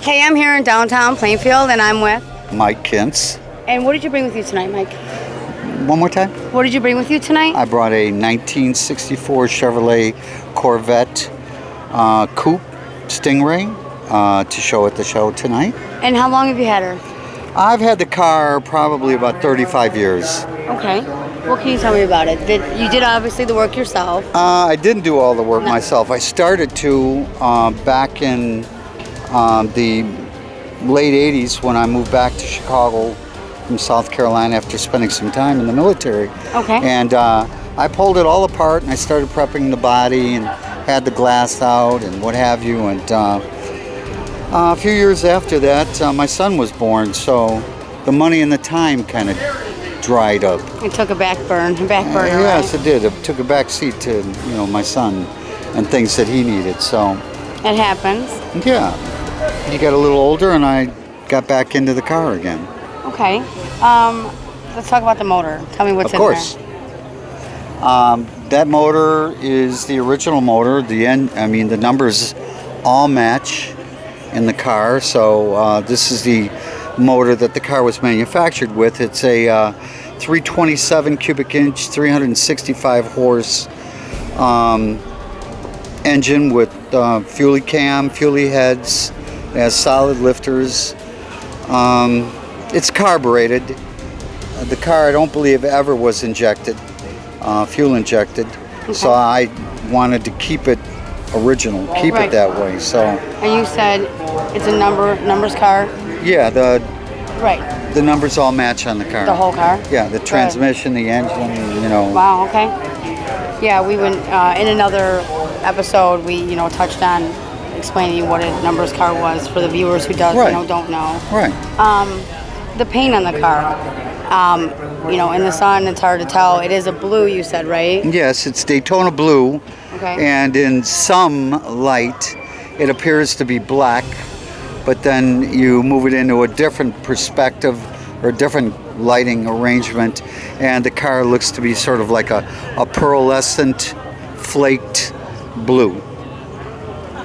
Hey, I'm here in downtown Plainfield, and I'm with Mike Kintz. And what did you bring with you tonight, Mike? One more time? What did you bring with you tonight? I brought a 1964 Chevrolet Corvette Coupe Stingray to show at the show tonight. And how long have you had her? I've had the car probably about 35 years. Okay. What can you tell me about it? You did obviously the work yourself. I didn't do all the work myself. I started to back in the late 80s when I moved back to Chicago from South Carolina after spending some time in the military. Okay. And I pulled it all apart and I started prepping the body and had the glass out and what have you. And a few years after that, my son was born, so the money and the time kind of dried up. It took a back burner. Yes, it did. It took a back seat to my son and things that he needed. So it happens. Yeah. He got a little older and I got back into the car again. Okay. Let's talk about the motor. Tell me what's in there. Of course. That motor is the original motor. The numbers all match in the car. So this is the motor that the car was manufactured with. It's a 327 cubic inch, 365 horse engine with fuelie cam, fuelie heads. It has solid lifters. It's carbureted. The car, I don't believe, ever was injected, fuel injected. Okay. So I wanted to keep it original, keep it that way. So. And you said it's a numbers car. Yeah, the numbers all match on the car. The whole car. Yeah, the transmission, the engine. Wow. Okay. Yeah, we went in another episode. We touched on explaining what a numbers car was for the viewers who don't know. Right. The paint on the car. In the sun, it's hard to tell. It is a blue, you said, right? Yes, it's Daytona blue. Okay. And in some light, it appears to be black, but then you move it into a different perspective or different lighting arrangement, and the car looks to be sort of like a pearlescent, flaked blue.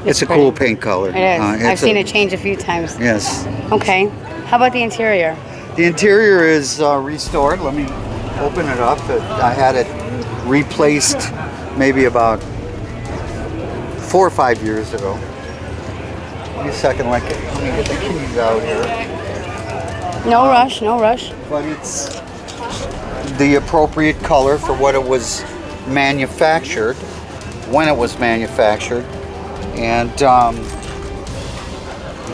It's a cool paint color. It is. I've seen it change a few times. Yes. Okay. How about the interior? The interior is restored. Let me open it up. I had it replaced maybe about 4 or 5 years ago. Give me a second. Let me get the keys out here. No rush. No rush. But it's the appropriate color for what it was manufactured, when it was manufactured. And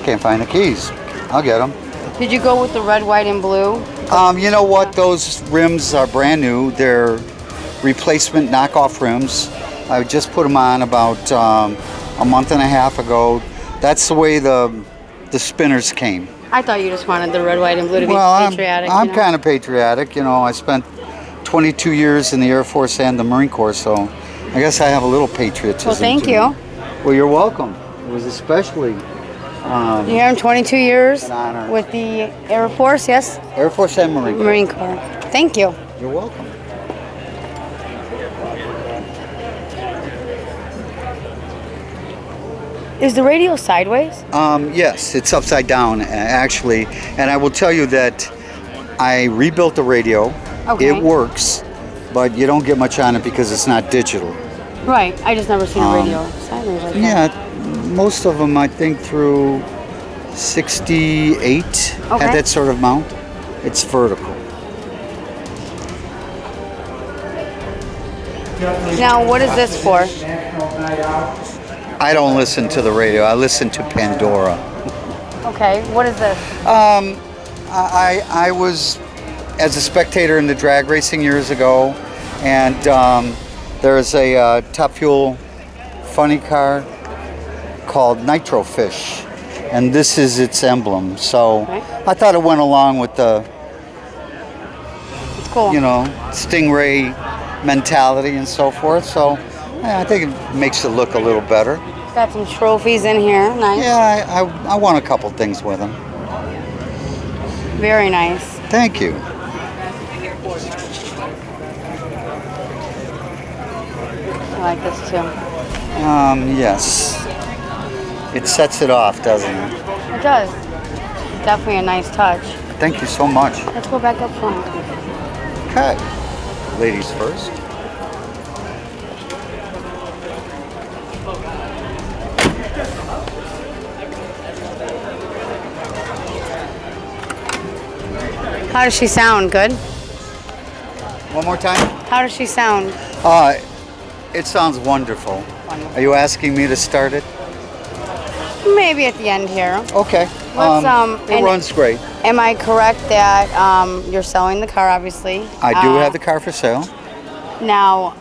can't find the keys. I'll get them. Did you go with the red, white, and blue? You know what? Those rims are brand new. They're replacement knockoff rims. I just put them on about a month and a half ago. That's the way the spinners came. I thought you just wanted the red, white, and blue to be patriotic. I'm kind of patriotic. I spent 22 years in the Air Force and the Marine Corps, so I guess I have a little patriotism. Well, thank you. Well, you're welcome. It was especially... You're here in 22 years with the Air Force, yes? Air Force and Marine Corps. Marine Corps. Thank you. You're welcome. Is the radio sideways? Yes, it's upside down, actually. And I will tell you that I rebuilt the radio. Okay. It works, but you don't get much on it because it's not digital. Right. I just never seen a radio sideways like that. Yeah. Most of them, I think, through 68 had that sort of mount. It's vertical. Now, what is this for? I don't listen to the radio. I listen to Pandora. Okay. What is this? I was as a spectator in the drag racing years ago, and there's a Top Fuel funny car called Nitro Fish, and this is its emblem. So I thought it went along with the cool. Stingray mentality and so forth. So yeah, I think it makes it look a little better. Got some trophies in here. Nice. Yeah, I want a couple things with them. Very nice. Thank you. I like this too. Yes. It sets it off, doesn't it? It does. Definitely a nice touch. Thank you so much. Let's go back up front. Okay. Ladies first. How does she sound? Good? One more time. How does she sound? It sounds wonderful. Are you asking me to start it? Maybe at the end here. Okay. It runs great. Am I correct that you're selling the car, obviously? I do have the car for sale. Now,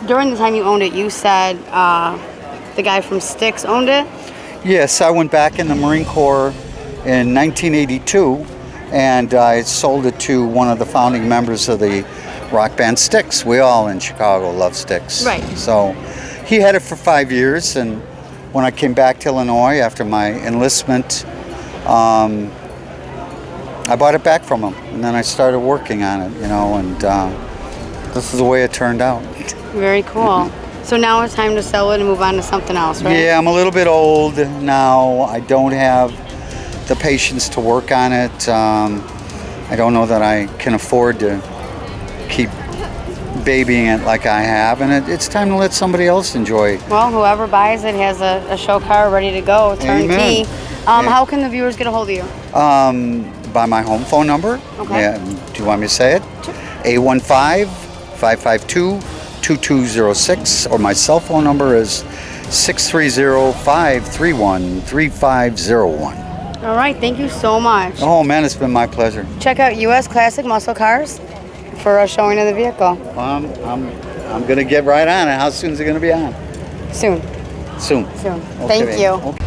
during the time you owned it, you said the guy from Styx owned it? Yes, I went back in the Marine Corps in 1982, and I sold it to one of the founding members of the rock band Styx. We all in Chicago love Styx. Right. So he had it for 5 years, and when I came back to Illinois after my enlistment, I bought it back from him, and then I started working on it, and this is the way it turned out. Very cool. So now it's time to sell it and move on to something else, right? Yeah, I'm a little bit old now. I don't have the patience to work on it. I don't know that I can afford to keep babying it like I have, and it's time to let somebody else enjoy it. Well, whoever buys it has a show car ready to go, turnkey. How can the viewers get a hold of you? By my home phone number. Okay. Yeah. Do you want me to say it? Sure. 815-552-2206, or my cell phone number is 630-531-3501. All right, thank you so much. Oh man, it's been my pleasure. Check out US Classic Muscle Cars for a showing of the vehicle. I'm gonna get right on it. How soon is it gonna be on? Soon. Soon. Soon. Okay, Thank you. Okay.